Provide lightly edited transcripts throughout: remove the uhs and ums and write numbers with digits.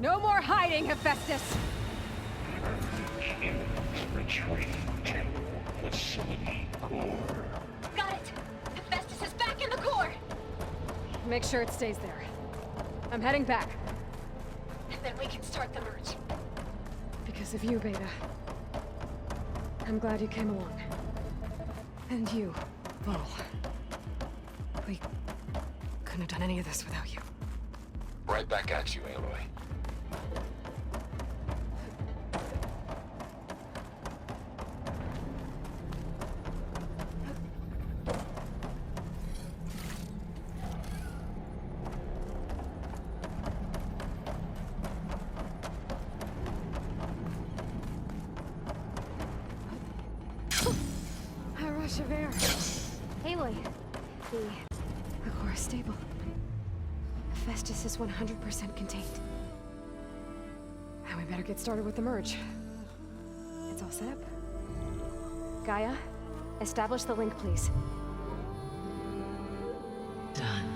No more hiding, Hephaestus! Retreat to the sunny core. Got it! Hephaestus is back in the core! Make sure it stays there. I'm heading back. And then we can start the merge. Because of you, Beta. I'm glad you came along. And you, Vol. We couldn't have done any of this without you. Right back at you, Aloy. A rush of air. Aloy, the core is stable. Hephaestus is 100% contained. Now we better get started with the merge. It's all set up. Gaia, establish the link, please. Done.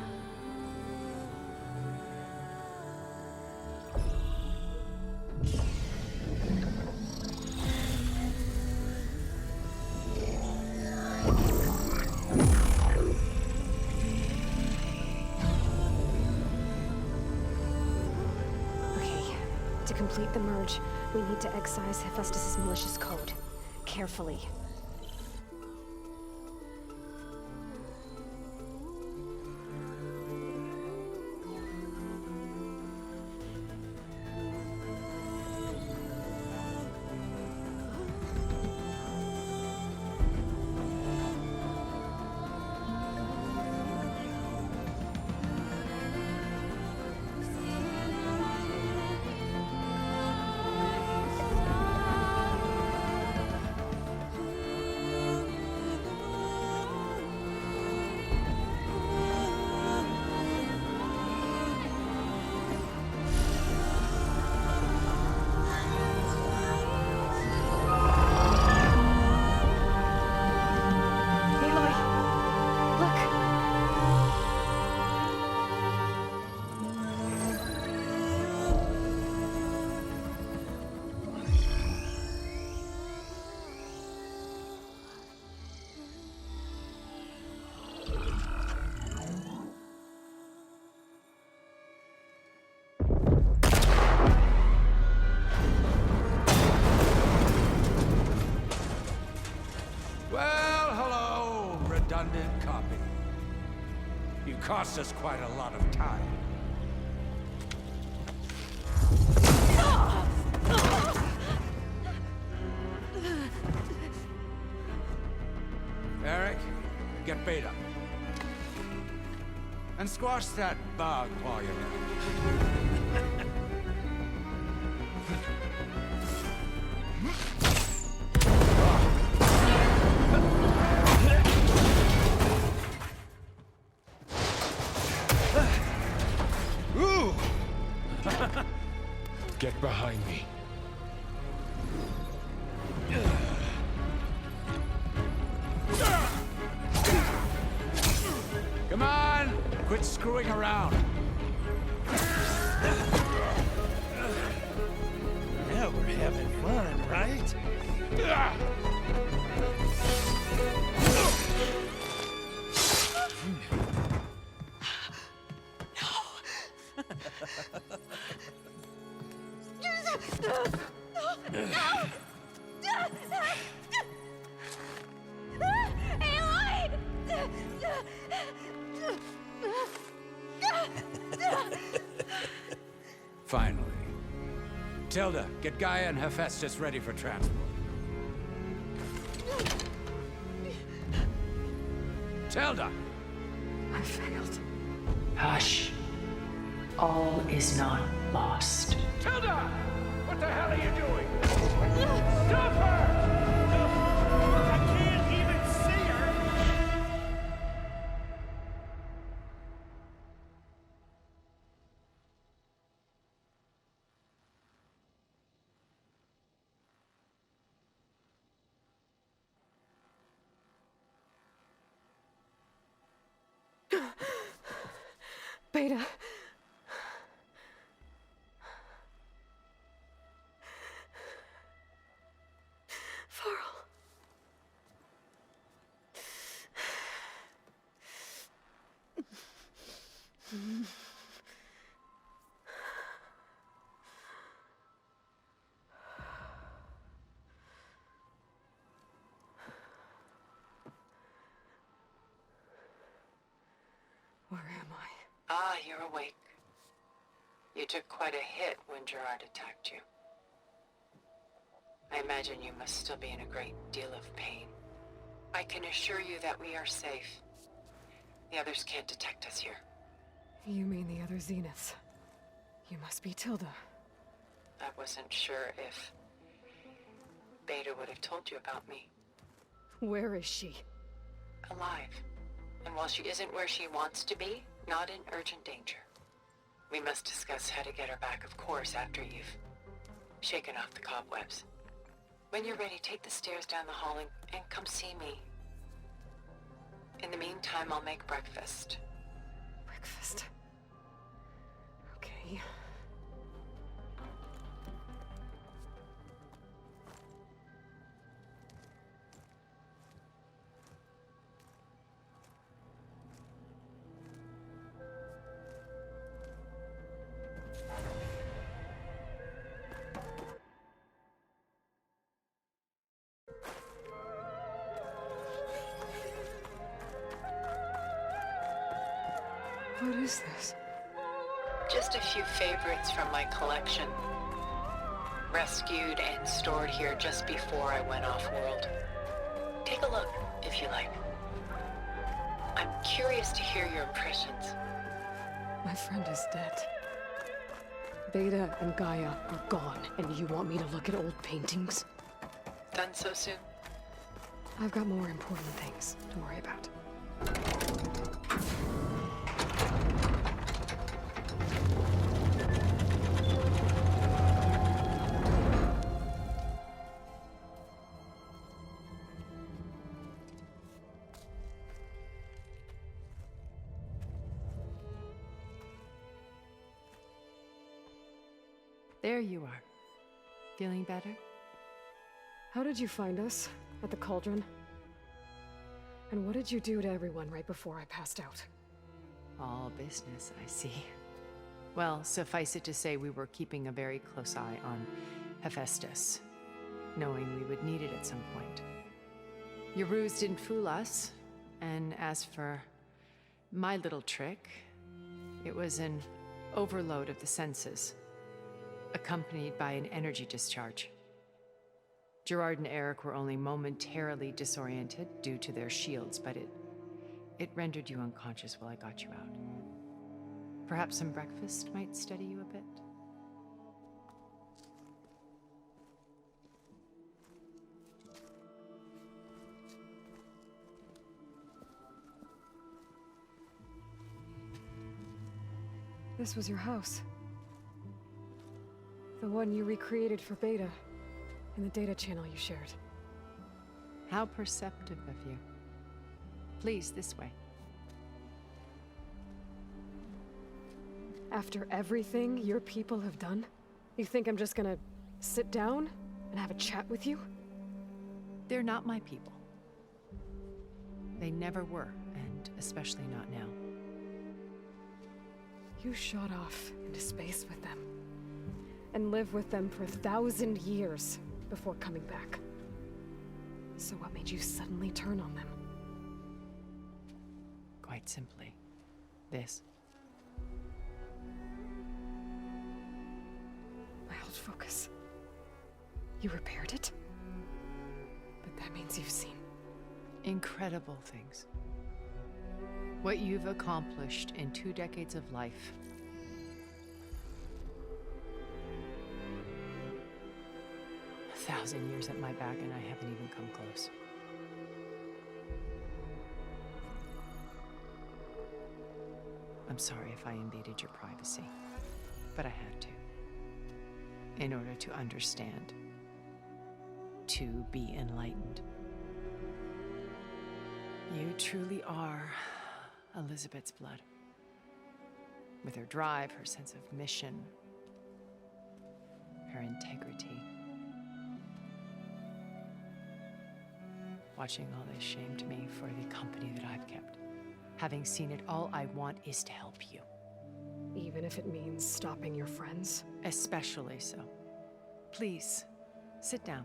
To complete the merge, we need to excise Hephaestus' malicious code. Carefully. Redundant copy. You cost us quite a lot of time. Eric, get Beta. And squash that bug while you're at it. Get behind me. Come on! Quit screwing around. Now we're having fun, right? Finally. Tilda, get Gaia and Hephaestus ready for transport. Tilda! I failed. Hush. All is not lost. Tilda! What the hell are you doing? Stop her! I can't even see her! Beta. you're awake. You took quite a hit when Gerard attacked you. I imagine you must still be in a great deal of pain. I can assure you that we are safe. The others can't detect us here. You mean the other Zeniths? You must be Tilda. I wasn't sure if Beta would have told you about me. Where is she? Alive. And while she isn't where she wants to be, not in urgent danger. We must discuss how to get her back, of course, after you've shaken off the cobwebs. When you're ready, take the stairs down the hall and come see me. In the meantime, I'll make breakfast. Breakfast. Okay. What is this? Just a few favorites from my collection. Rescued and stored here just before I went off-world. Take a look, if you like. I'm curious to hear your impressions. My friend is dead. Beta and Gaia are gone, and you want me to look at old paintings? Done so soon? I've got more important things to worry about. There you are. Feeling better? How did you find us? At the cauldron? And what did you do to everyone right before I passed out? All business, I see. Well, suffice it to say we were keeping a very close eye on Hephaestus, knowing we would need it at some point. Your ruse didn't fool us, and as for my little trick, it was an overload of the senses, accompanied by an energy discharge. Gerard and Eric were only momentarily disoriented due to their shields, but it rendered you unconscious while I got you out. Perhaps some breakfast might steady you a bit? This was your house. The one you recreated for Beta, in the data channel you shared. How perceptive of you. Please, this way. After everything your people have done, you think I'm just gonna sit down and have a chat with you? They're not my people. They never were, and especially not now. You shot off into space with them, and lived with them for 1,000 years before coming back. So what made you suddenly turn on them? Quite simply, this. My old focus. You repaired it? But that means you've seen Incredible things. What you've accomplished in 2 decades of life. A 1,000 years at my back and I haven't even come close. I'm sorry if I invaded your privacy, but I had to. In order to understand. To be enlightened. You truly are Elizabeth's blood. With her drive, her sense of mission, her integrity. Watching all this shamed me for the company that I've kept. Having seen it, all I want is to help you. even if it means stopping your friends? Especially so. Please, sit down.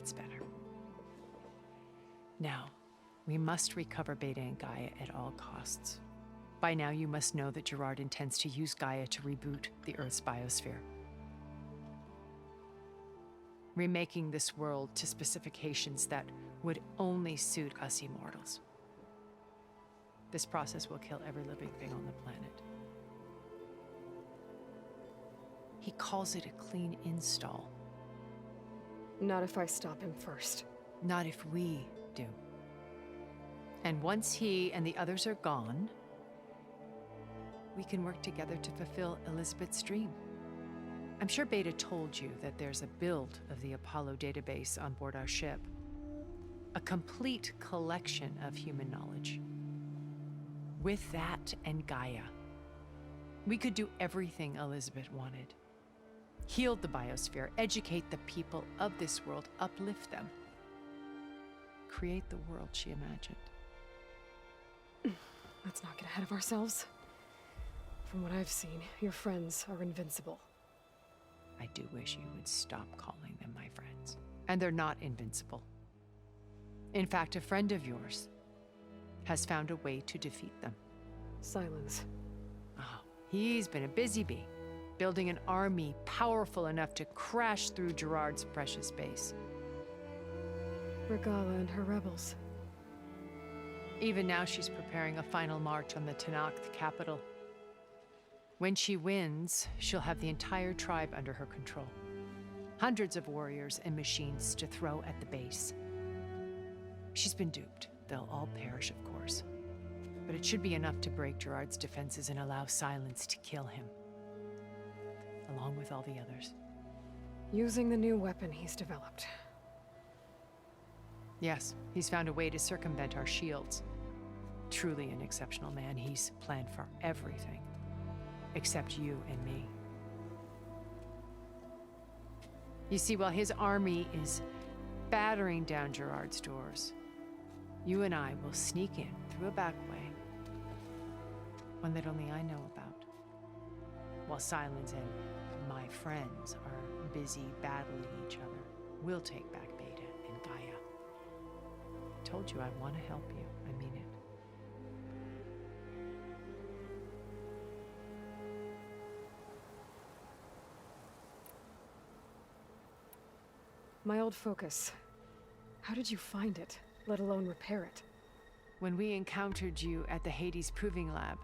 That's better. Now, we must recover Beta and Gaia at all costs. By now, you must know that Gerard intends to use Gaia to reboot the Earth's biosphere, remaking this world to specifications that would only suit us immortals. This process will kill every living thing on the planet. He calls it a clean install. Not if I stop him first. Not if we do. And once he and the others are gone, we can work together to fulfill Elizabeth's dream. I'm sure Beta told you that there's a build of the Apollo database on board our ship. A complete collection of human knowledge. With that and Gaia, we could do everything Elizabeth wanted. Heal the biosphere, educate the people of this world, uplift them. Create the world she imagined. Let's not get ahead of ourselves. From what I've seen, your friends are invincible. I do wish you would stop calling them my friends. And they're not invincible. In fact, a friend of yours has found a way to defeat them. Silence. Oh, he's been a busy bee, building an army powerful enough to crash through Gerard's precious base. Regala and her rebels. Even now, she's preparing a final march on the Tenakth capital. When she wins, she'll have the entire tribe under her control. Hundreds of warriors and machines to throw at the base. She's been duped. They'll all perish, of course. But it should be enough to break Gerard's defenses and allow Silence to kill him. Along with all the others. Using the new weapon he's developed. Yes, he's found a way to circumvent our shields. Truly an exceptional man. He's planned for everything. Except you and me. You see, while his army is battering down Gerard's doors, you and I will sneak in through a back way. One that only I know about. While Silence and my friends are busy battling each other, we'll take back Beta and Gaia. I told you I want to help you. I mean it. My old focus. How did you find it, let alone repair it? When we encountered you at the Hades Proving Lab,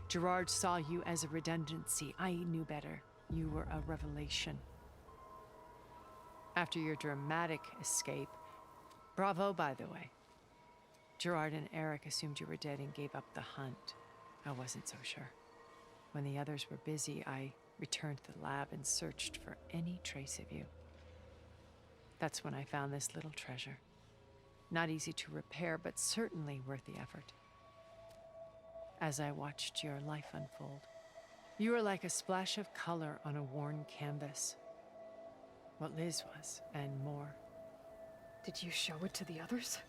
Gerard saw you as a redundancy. I knew better. You were a revelation. After your dramatic escape, bravo, by the way. Gerard and Eric assumed you were dead and gave up the hunt. I wasn't so sure. When the others were busy, I returned to the lab and searched for any trace of you. That's when I found this little treasure. Not easy to repair, but certainly worth the effort. As I watched your life unfold, you were like a splash of color on a worn canvas. What Liz was, and more. Did you show it to the others?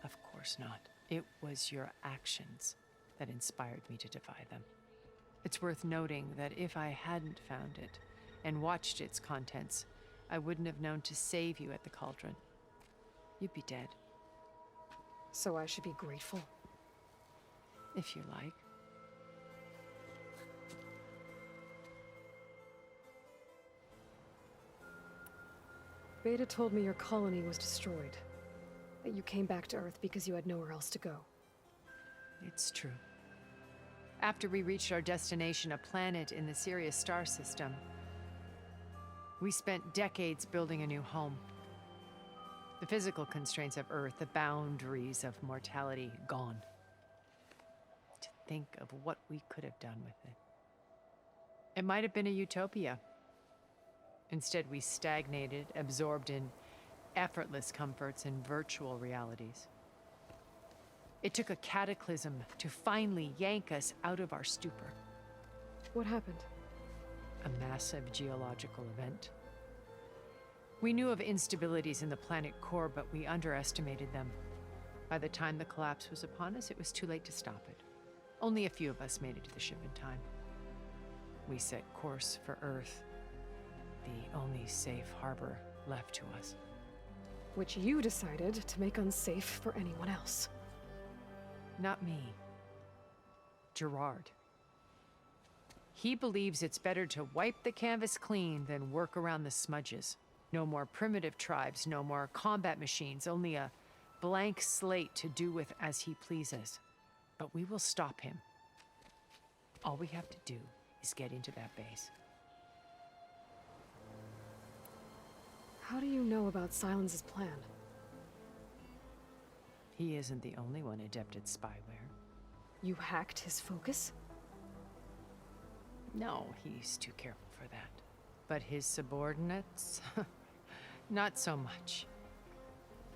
Of course not. It was your actions that inspired me to defy them. It's worth noting that if I hadn't found it and watched its contents, I wouldn't have known to save you at the cauldron. You'd be dead. So I should be grateful? If you like. Beta told me your colony was destroyed. That you came back to Earth because you had nowhere else to go. It's true. After we reached our destination, a planet in the Sirius star system, we spent decades building a new home. The physical constraints of Earth, the boundaries of mortality, gone. To think of what we could have done with it. It might have been a utopia. Instead, we stagnated, absorbed in effortless comforts and virtual realities. It took a cataclysm to finally yank us out of our stupor. What happened? A massive geological event. We knew of instabilities in the planet core, but we underestimated them. By the time the collapse was upon us, it was too late to stop it. Only a few of us made it to the ship in time. We set course for Earth, the only safe harbor left to us. which you decided to make unsafe for anyone else. Not me. Gerard. He believes it's better to wipe the canvas clean than work around the smudges. No more primitive tribes, no more combat machines, only a blank slate to do with as he pleases. But we will stop him. All we have to do is get into that base. How do you know about Silence's plan? He isn't the only one adept at spyware. You hacked his focus? No, he's too careful for that. But his subordinates? Not so much.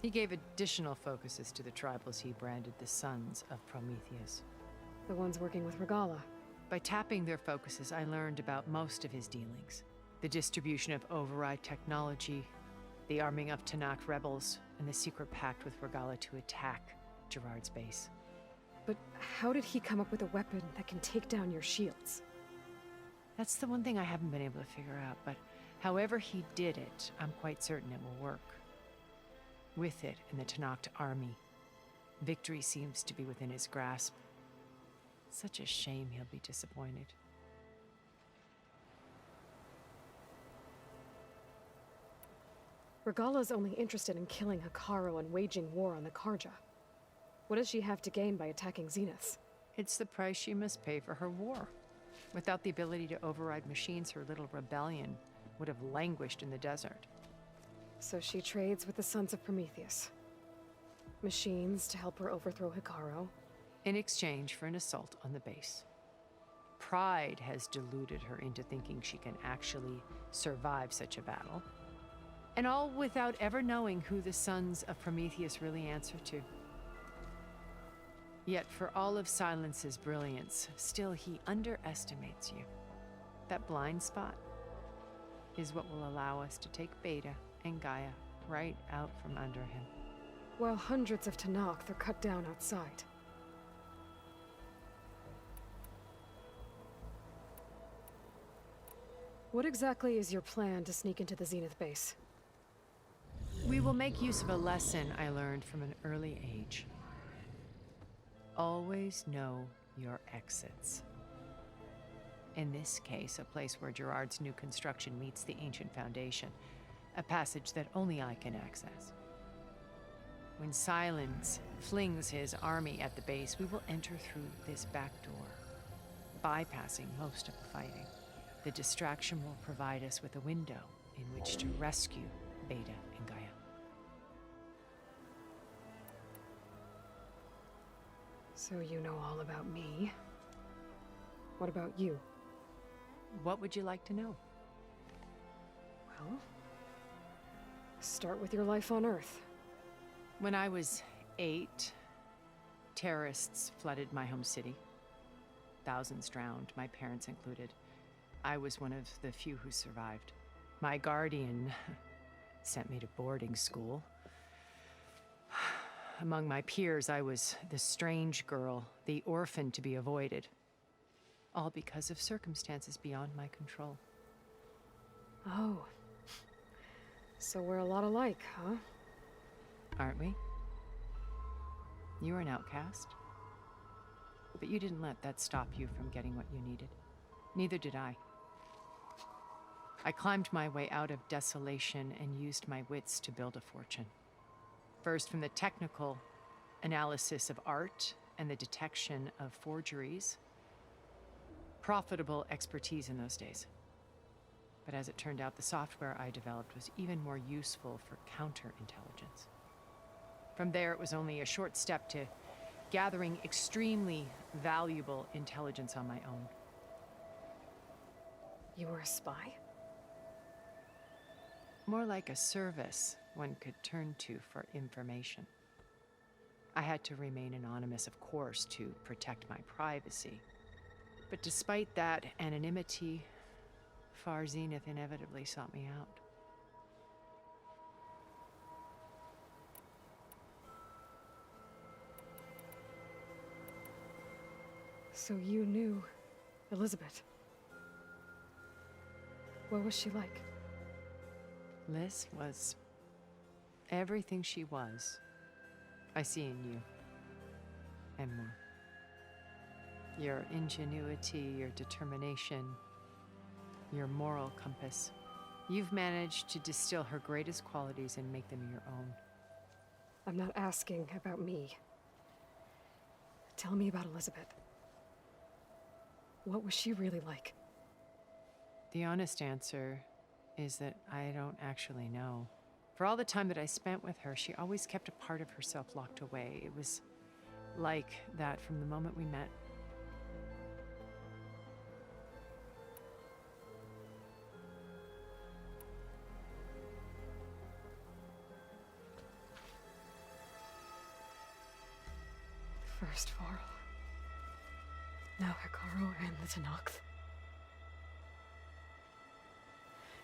He gave additional focuses to the tribals he branded the Sons of Prometheus. The ones working with Regala. By tapping their focuses, I learned about most of his dealings. The distribution of override technology, the arming of Tanakh rebels, and the secret pact with Regala to attack Gerard's base. But how did he come up with a weapon that can take down your shields? That's the one thing I haven't been able to figure out, but however he did it, I'm quite certain it will work. With it in the Tanakh army, victory seems to be within his grasp. Such a shame he'll be disappointed. Regala's only interested in killing Hekarro and waging war on the Karja. What does she have to gain by attacking Zeniths? It's the price she must pay for her war. Without the ability to override machines, her little rebellion would have languished in the desert. So she trades with the Sons of Prometheus. Machines to help her overthrow Hekarro. In exchange for an assault on the base. Pride has deluded her into thinking she can actually survive such a battle. And all without ever knowing who the Sons of Prometheus really answer to. Yet for all of Silence's brilliance, still he underestimates you. That blind spot is what will allow us to take Beta and Gaia right out from under him. While hundreds of Tanakh are cut down outside. What exactly is your plan to sneak into the Zenith base? We will make use of a lesson I learned from an early age. Always know your exits. In this case, a place where Gerard's new construction meets the ancient foundation, a passage that only I can access. When Silence flings his army at the base, we will enter through this back door, bypassing most of the fighting. The distraction will provide us with a window in which to rescue Beta and Gaia. So you know all about me. What about you? What would you like to know? Well, start with your life on Earth. When I was 8, terrorists flooded my home city. Thousands drowned, my parents included. I was one of the few who survived. My guardian sent me to boarding school. Among my peers, I was the strange girl, the orphan to be avoided. All because of circumstances beyond my control. Oh. So we're a lot alike, huh? Aren't we? You were an outcast. But you didn't let that stop you from getting what you needed. Neither did I. I climbed my way out of desolation and used my wits to build a fortune. First from the technical analysis of art and the detection of forgeries. Profitable expertise in those days. But as it turned out, the software I developed was even more useful for counterintelligence. From there, it was only a short step to gathering extremely valuable intelligence on my own. You were a spy? More like a service one could turn to for information. I had to remain anonymous, of course, to protect my privacy. But despite that anonymity, Far Zenith inevitably sought me out. So you knew Elizabeth. What was she like? Liz was Everything she was, I see in you. And more. Your ingenuity, your determination, your moral compass. You've managed to distill her greatest qualities and make them your own. I'm not asking about me. Tell me about Elizabeth. What was she really like? The honest answer is that I don't actually know. For all the time that I spent with her, she always kept a part of herself locked away. It was like that from the moment we met. First Varl. Now Hikaru and the Tenakth.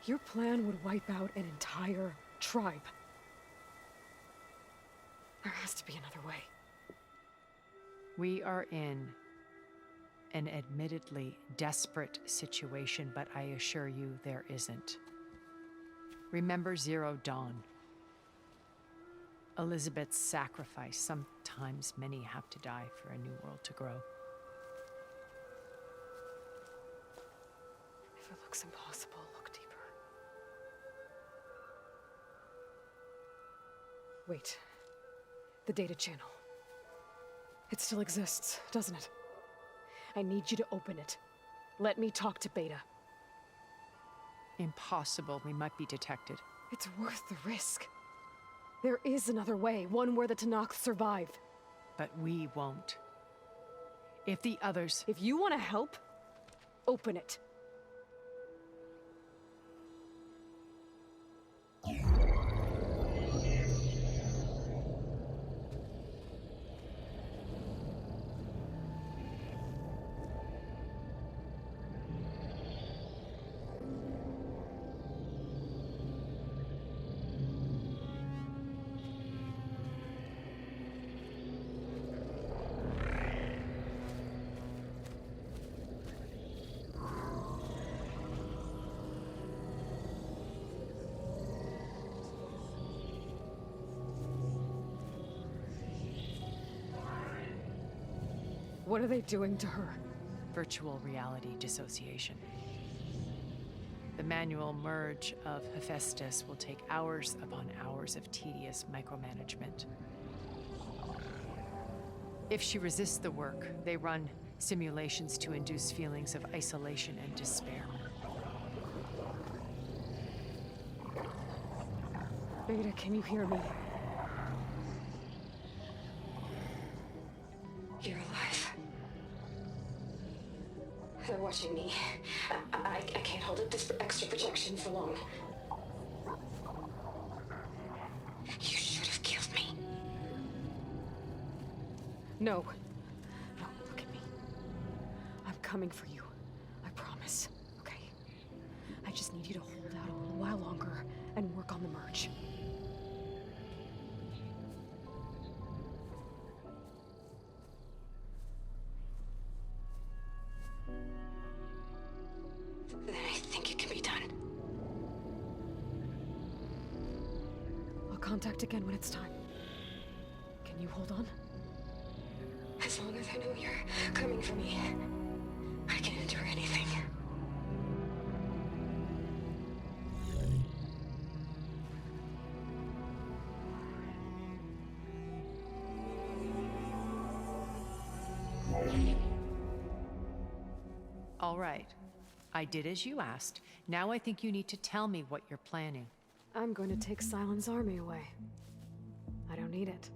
Your plan would wipe out an entire tribe. There has to be another way. We are in an admittedly desperate situation, but I assure you there isn't. Remember Zero Dawn. Elizabeth's sacrifice. Sometimes many have to die for a new world to grow. If it looks impossible, look deeper. Wait. The data channel. It still exists, doesn't it? I need you to open it. Let me talk to Beta. Impossible. We might be detected. It's worth the risk. There is another way, one where the Tenakth survive. But we won't. If the others... If you want to help, open it. What are they doing to her? Virtual reality dissociation. The manual merge of Hephaestus will take hours upon hours of tedious micromanagement. If she resists the work, they run simulations to induce feelings of isolation and despair. Beta, can you hear me? You're alive. They're watching me. I can't hold up this extra protection for long. You should have killed me. No. No, look at me. I'm coming for you. I promise. Okay? I just need you to hold out a little while longer and work on the merge. Then I think it can be done. I'll contact again when it's time. Can you hold on? As long as I know you're coming for me, I can endure anything. All right. I did as you asked. Now I think you need to tell me what you're planning. I'm going to take Silent's army away. I don't need it.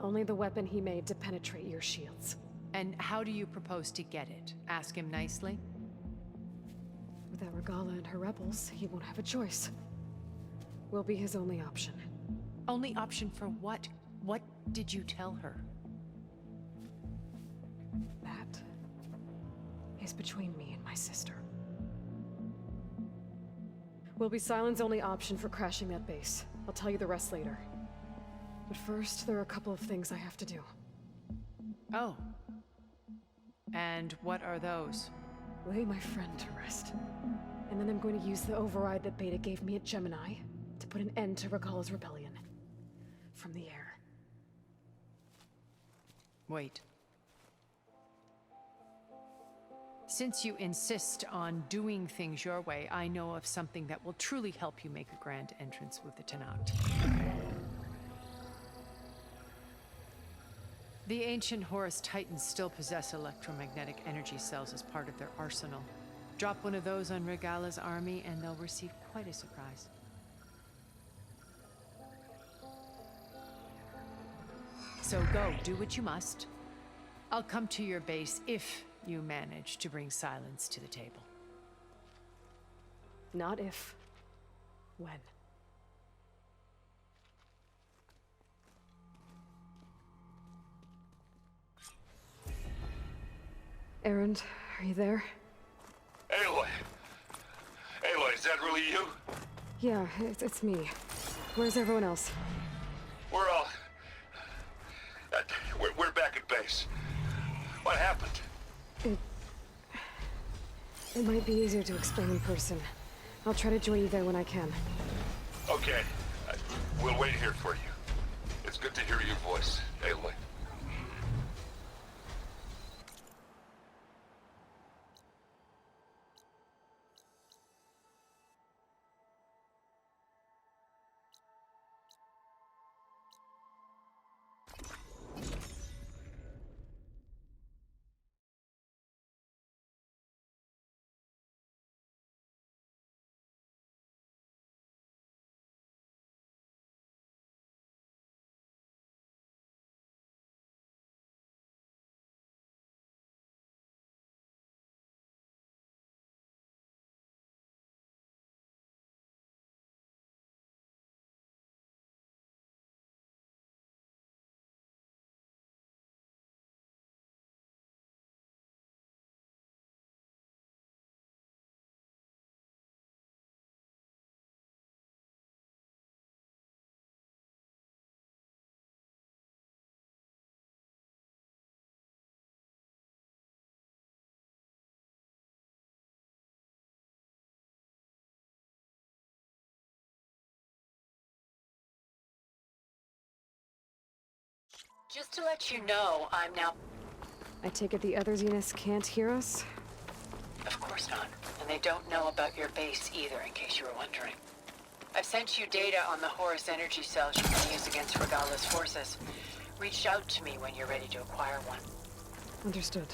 Only the weapon he made to penetrate your shields. And how do you propose to get it? Ask him nicely? Without Regala and her rebels, he won't have a choice. We'll be his only option. Only option for what? What did you tell her? That is between me and my sister. Will be Silent's only option for crashing that base. I'll tell you the rest later. But first, there are a couple of things I have to do. Oh. And what are those? Lay my friend to rest. And then I'm going to use the override that Beta gave me at Gemini to put an end to Regala's rebellion. from the air. Wait. Since you insist on doing things your way, I know of something that will truly help you make a grand entrance with the Tenat. The ancient Horus Titans still possess electromagnetic energy cells as part of their arsenal. Drop one of those on Regala's army and they'll receive quite a surprise. So go, do what you must. I'll come to your base if you manage to bring silence to the table. Not if. When. Erend, are you there? Aloy! Aloy, is that really you? Yeah, it's me. Where's everyone else? We're all... we're back at base. What happened? It might be easier to explain in person. I'll try to join you there when I can. Okay. We'll wait here for you. It's good to hear your voice, Aloy. Just to let you know, I'm now... I take it the other Zeniths can't hear us? Of course not. And they don't know about your base either, in case you were wondering. I've sent you data on the Horus energy cells you can use against Regala's forces. Reach out to me when you're ready to acquire one. Understood.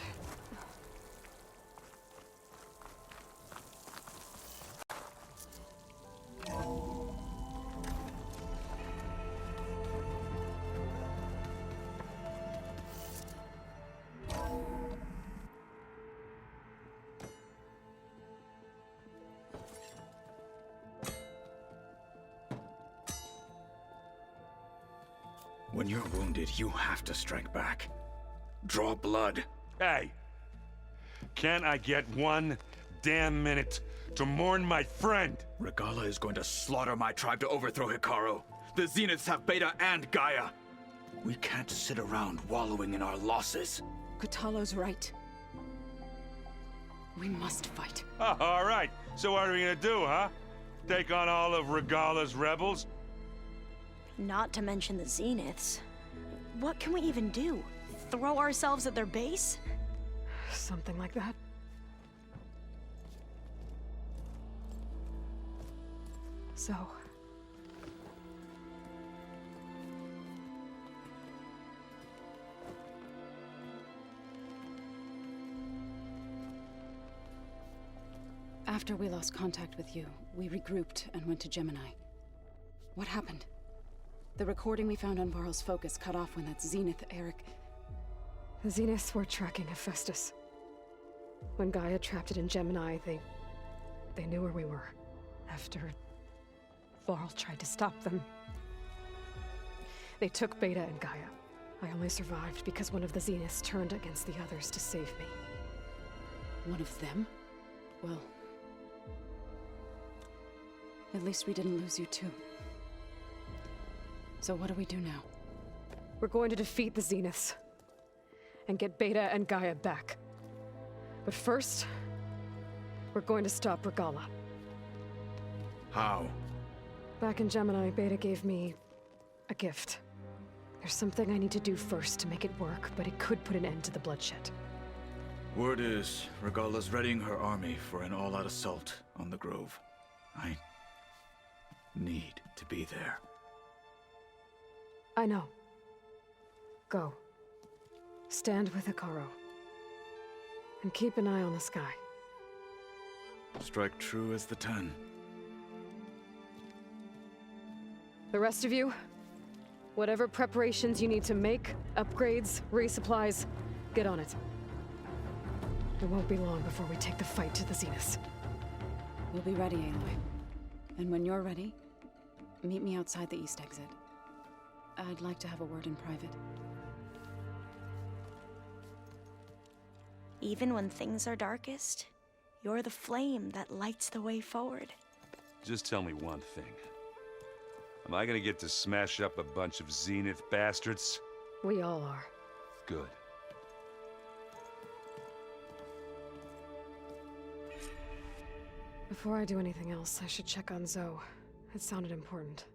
When you're wounded, you have to strike back. Draw blood. Hey! Can't I get one damn minute to mourn my friend? Regala is going to slaughter my tribe to overthrow Hikaru. The Zeniths have Beta and Gaia. We can't sit around wallowing in our losses. Kotallo's right. We must fight. Oh, all right. So what are we gonna do, huh? Take on all of Regala's rebels? Not to mention the Zeniths. What can we even do? Throw ourselves at their base? Something like that. So... After we lost contact with you, we regrouped and went to Gemini. What happened? The recording we found on Varl's focus cut off when that Zenith, Eric... The Zeniths were tracking Hephaestus. When Gaia trapped it in Gemini, they knew where we were. After Varl tried to stop them. They took Beta and Gaia. I only survived because one of the Zeniths turned against the others to save me. One of them? Well... at least we didn't lose you too. So what do we do now? We're going to defeat the Zeniths. And get Beta and Gaia back. But first, we're going to stop Regala. How? Back in Gemini, Beta gave me a gift. There's something I need to do first to make it work, but it could put an end to the bloodshed. Word is, Regala's readying her army for an all-out assault on the Grove. I need to be there. I know. Go. Stand with Hikaru. And keep an eye on the sky. Strike true as the 10. The rest of you, whatever preparations you need to make, upgrades, resupplies, get on it. It won't be long before we take the fight to the Zeniths. We'll be ready, Aloy. And when you're ready, meet me outside the east exit. I'd like to have a word in private. Even when things are darkest, you're the flame that lights the way forward. Just tell me one thing. Am I gonna get to smash up a bunch of Zenith bastards? We all are. Good. Before I do anything else, I should check on Zoe. It sounded important.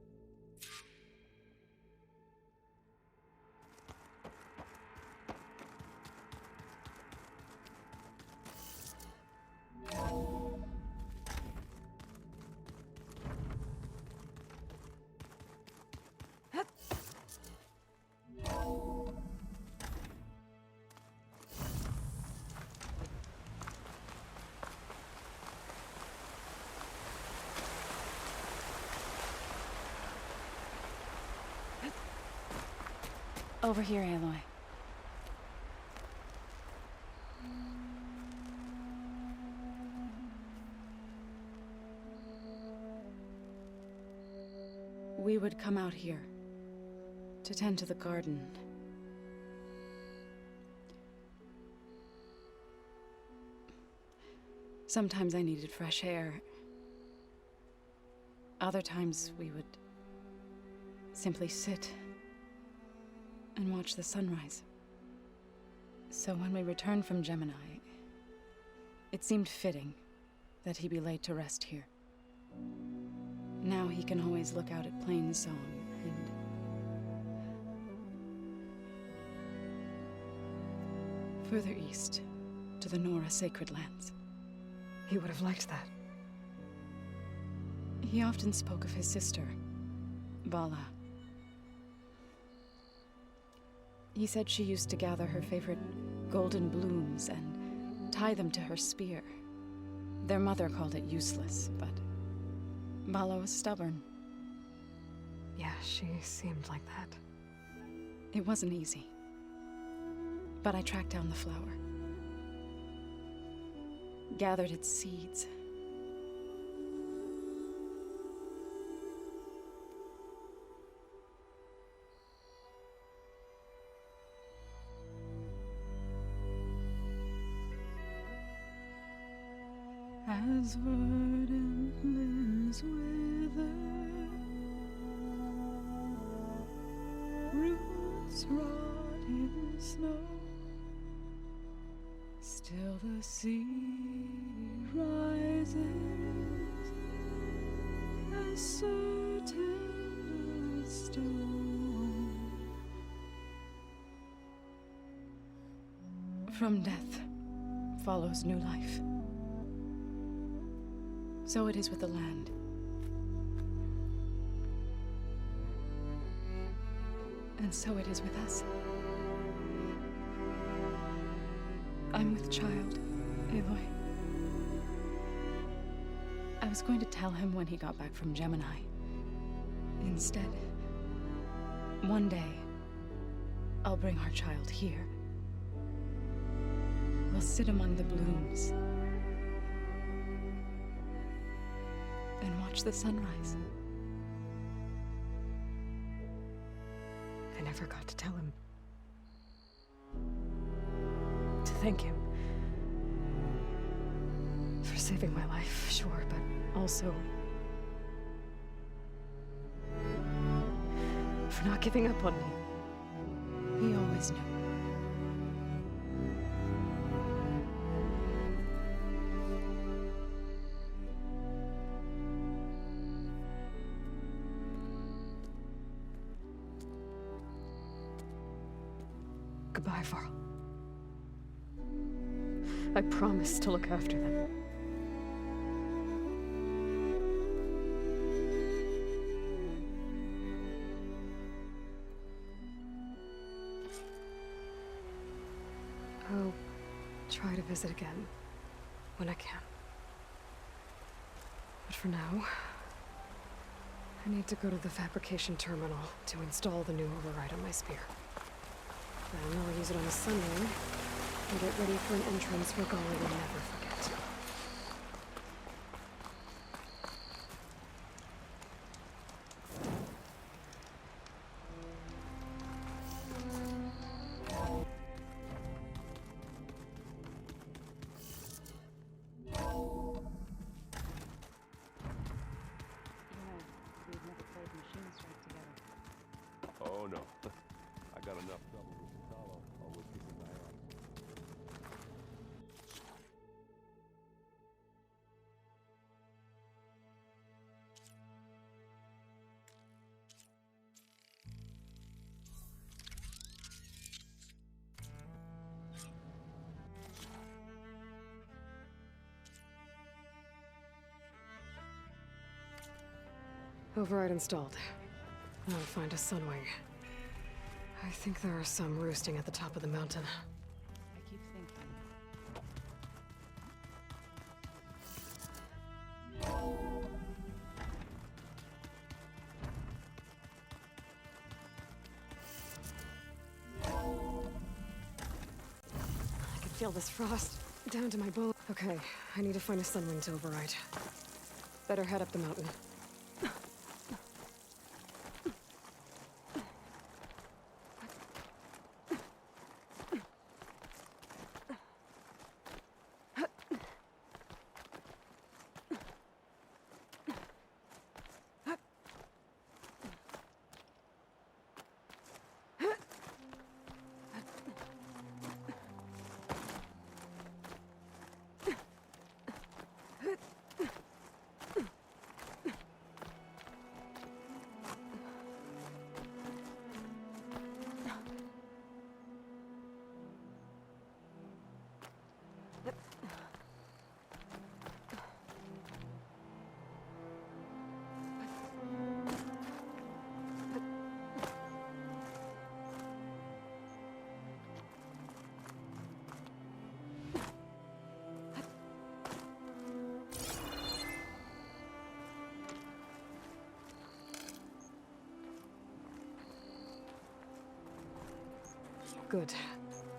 Over here, Aloy. We would come out here to tend to the garden. Sometimes I needed fresh air. Other times we would simply sit and watch the sunrise. So when we returned from Gemini, it seemed fitting that he be laid to rest here. Now he can always look out at Plain Song and further east to the Nora sacred lands. He would have liked that. He often spoke of his sister, Vala. He said she used to gather her favorite golden blooms and tie them to her spear. Their mother called it useless, but Vala was stubborn. Yeah, she seemed like that. It wasn't easy. But I tracked down the flower. Gathered its seeds. As verdant limbs wither, roots rot in snow, still the sea rises, as certain as stone. From death follows new life. So it is with the land. And so it is with us. I'm with child, Aloy. I was going to tell him when he got back from Gemini. Instead, one day, I'll bring our child here. We'll sit among the blooms and watch the sunrise. I never got to tell him. To thank him. For saving my life, sure, but also for not giving up on me. He always knew. Goodbye, Varl. I promise to look after them. I'll try to visit again when I can. But for now, I need to go to the fabrication terminal to install the new override on my spear. Then I'll use it on a sunwing and get ready for an entrance Regala will never forget. Oh no, I got enough trouble with GILGALO, always keeping my eye. Override installed. Now to find a sunwing. I think there are some roosting at the top of the mountain. I keep thinking. I can feel this frost down to my bone. Okay, I need to find a sunwing to override. Better head up the mountain. Good.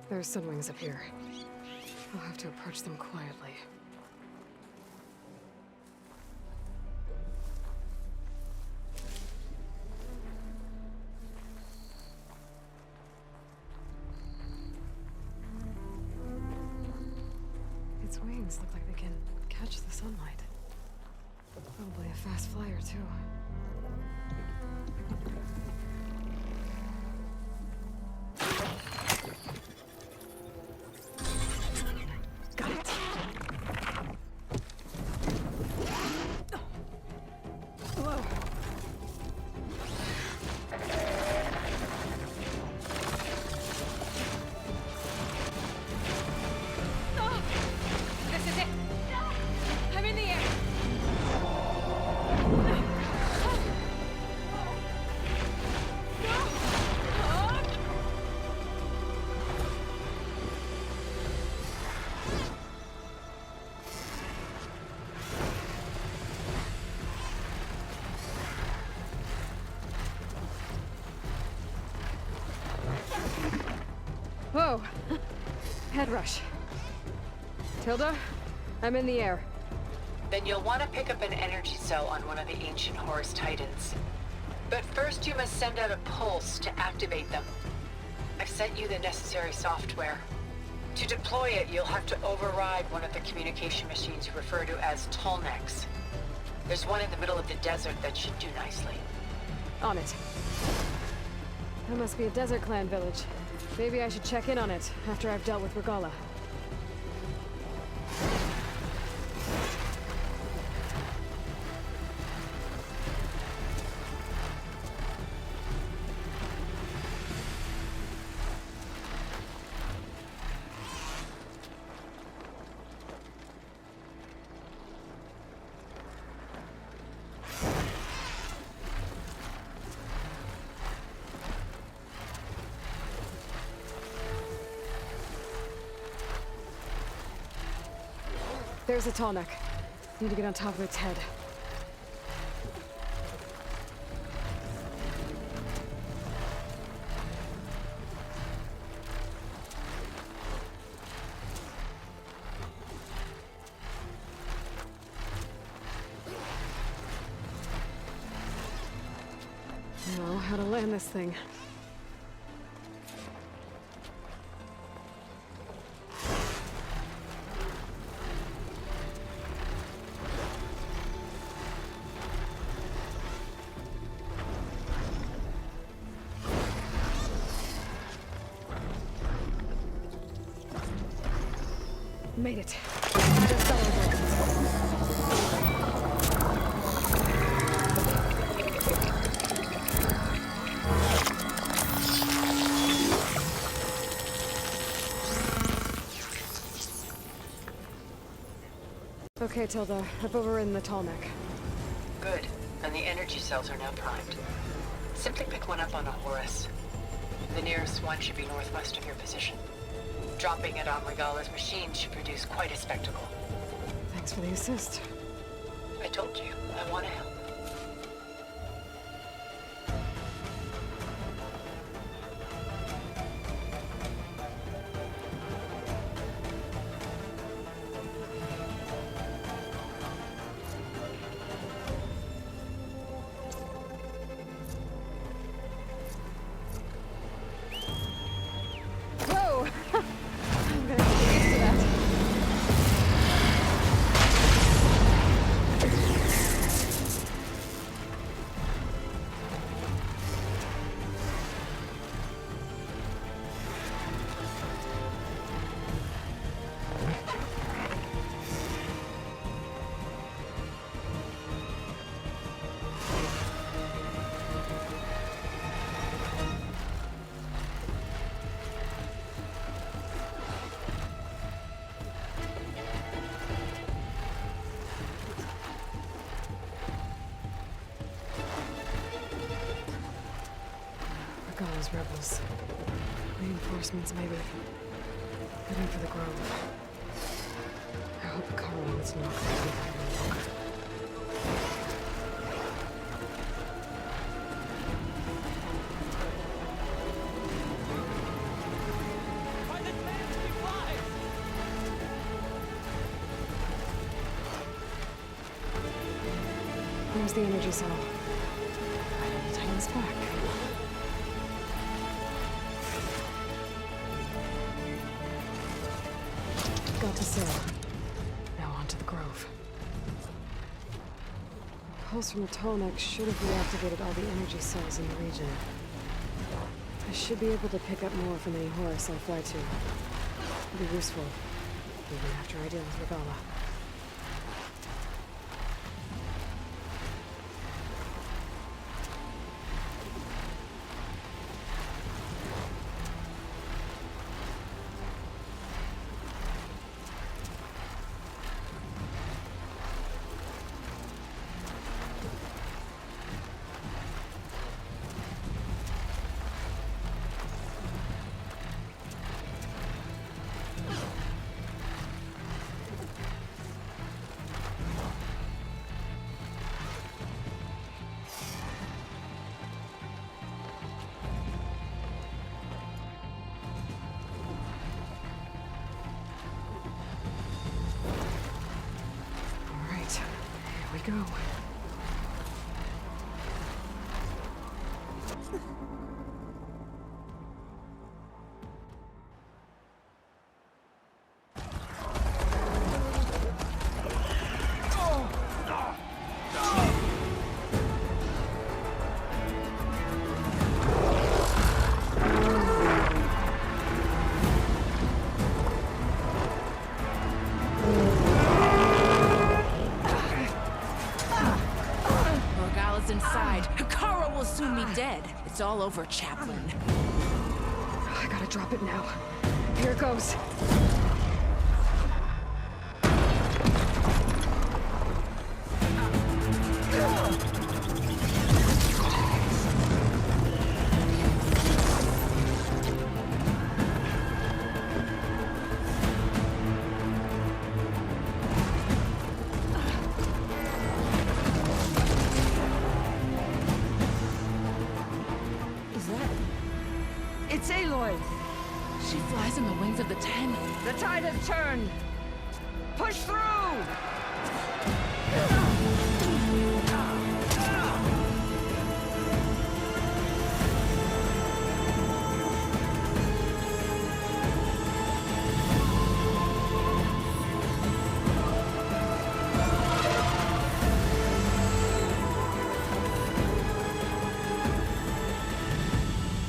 There are sunwings up here. I'll have to approach them quietly. Its wings look like they can catch the sunlight. Probably a fast flyer, too. Whoa! Head rush. Tilda, I'm in the air. Then you'll want to pick up an energy cell on one of the ancient Horus Titans. But first you must send out a pulse to activate them. I've sent you the necessary software. To deploy it, you'll have to override one of the communication machines you refer to as Tolnecs. There's one in the middle of the desert that should do nicely. On it. That must be a Desert Clan village. Maybe I should check in on it after I've dealt with Regala. There's a tall neck. Need to get on top of its head. Know how to land this thing. Made it. Just celebrate. Okay, Tilda. I've overridden the tall neck. Good. And the energy cells are now primed. Simply pick one up on a Horus. The nearest one should be northwest of your position. Dropping it on Regala's machine should produce quite a spectacle. Thanks for the assist. I told you, I want to help. Whoa! I'm gonna get used to that. Regala's rebels. Reinforcements, maybe. Heading for the grove. I hope Hikaru wants to knock that thing out of the By the chance we fly! There's the energy cell. I need to take this back. Got to sail. Now on to the grove. The pulse from the tall neck should have reactivated all the energy cells in the region. I should be able to pick up more from any Horus I fly to. It'll be useful, even after I deal with Regala. Here we go. Inside. Hikaru will soon be dead. It's all over, Chaplain. I gotta drop it now. Here it goes. She flies on the wings of the 10. The tide has turned! Push through!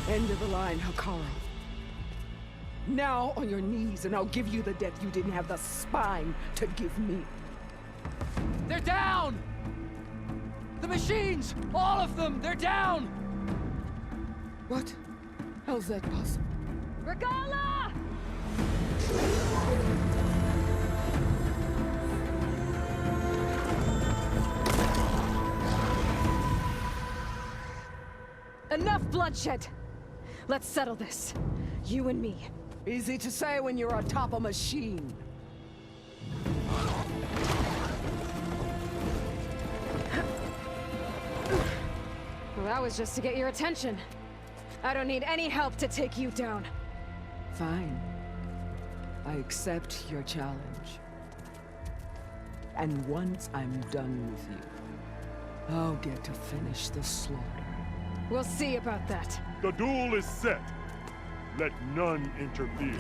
End of the line, Hikaru. Now on your knees, and I'll give you the death you didn't have the spine to give me. They're down! The machines! All of them! They're down! What? How's that possible? Regala! Enough bloodshed! Let's settle this. You and me. Easy to say when you're atop a machine. Well, that was just to get your attention. I don't need any help to take you down. Fine. I accept your challenge. And once I'm done with you, I'll get to finish the slaughter. We'll see about that. The duel is set. Let none interfere.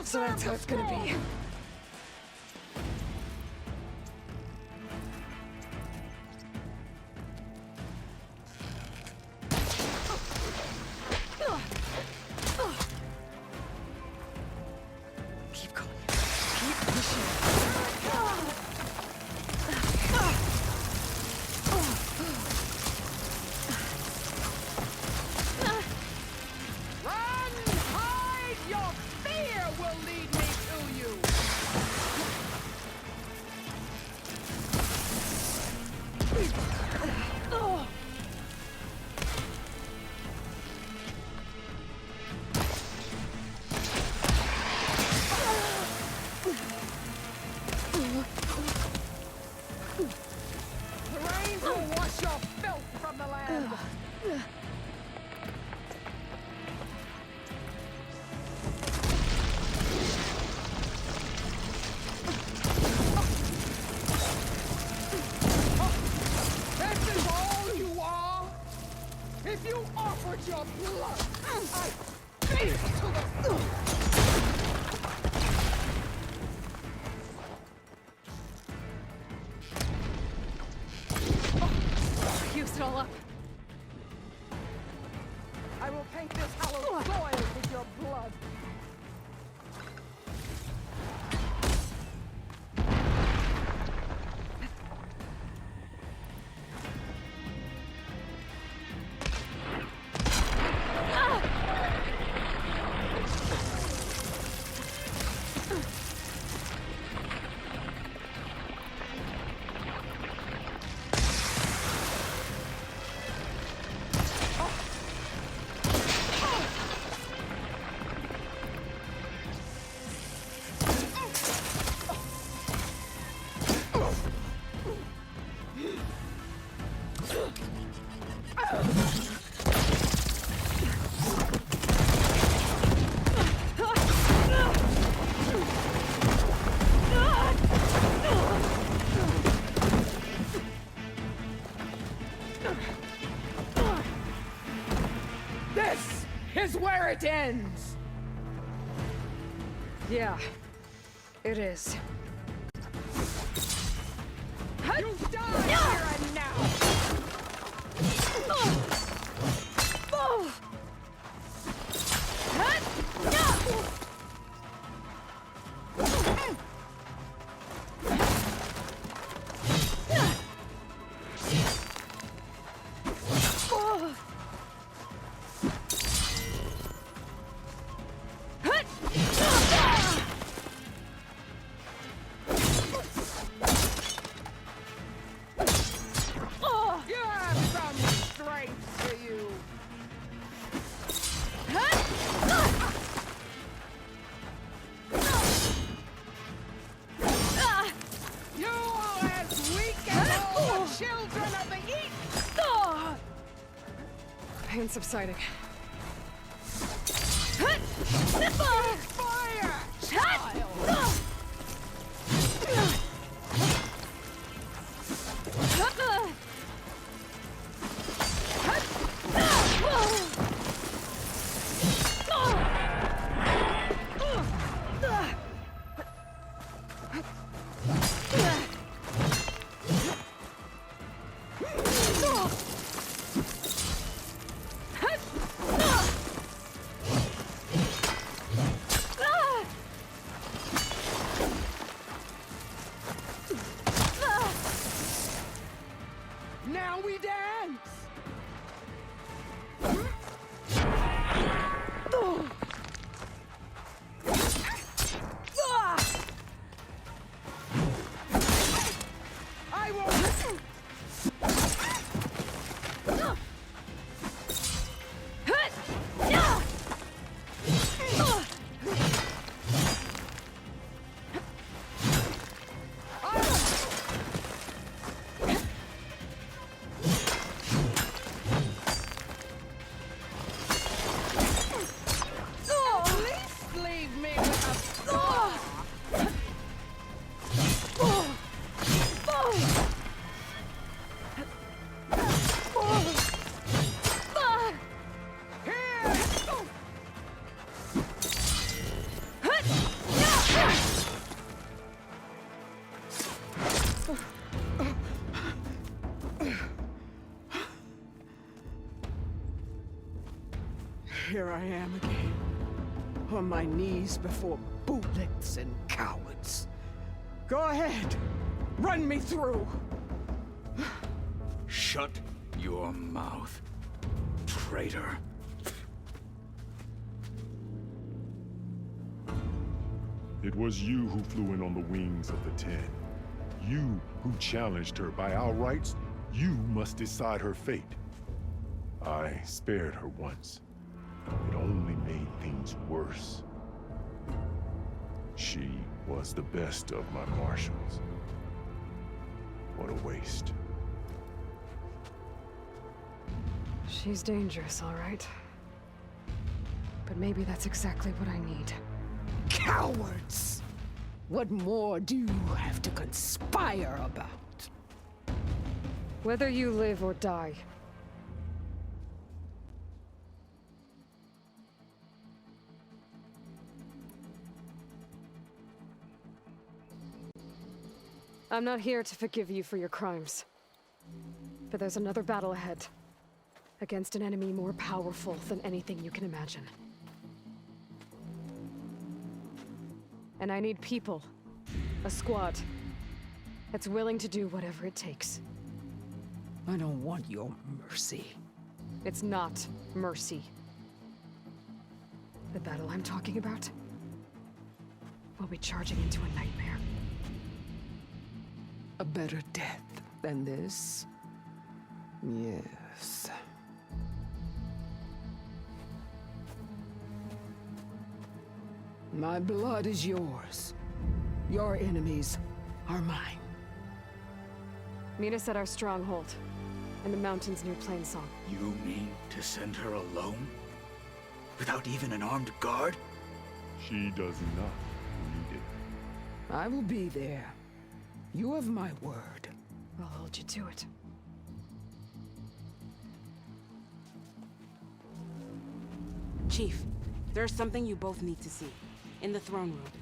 So that's how it's gonna be. Keep going. Keep pushing. Run! Hide! Your fear will lead me to you! The rains will wash your filth from the land! This is all you are? If you offered your blood, I'd beat it to the... Used it all up. I will paint this hallowed soil with your blood. This is where it ends! Yeah, it is. You die here and now! Pain subsiding. Fire! Child! Now we dance! I won't! Here I am again, on my knees before bullets and cowards. Go ahead, run me through. Shut your mouth, traitor. It was you who flew in on the wings of the Ten. You who challenged her by our rights. You must decide her fate. I spared her once. It only made things worse. She was the best of my marshals. What a waste. She's dangerous, all right. But maybe that's exactly what I need. Cowards! What more do you have to conspire about? Whether you live or die. I'm not here to forgive you for your crimes. But there's another battle ahead. Against an enemy more powerful than anything you can imagine. And I need people. A squad. That's willing to do whatever it takes. I don't want your mercy. It's not mercy. The battle I'm talking about will be charging into a nightmare. A better death than this? Yes. My blood is yours. Your enemies are mine. Meet us at our stronghold, in the mountains near Plainsong. You mean to send her alone? Without even an armed guard? She does not need it. I will be there. You have my word. I'll hold you to it. Chief, there's something you both need to see. In the throne room.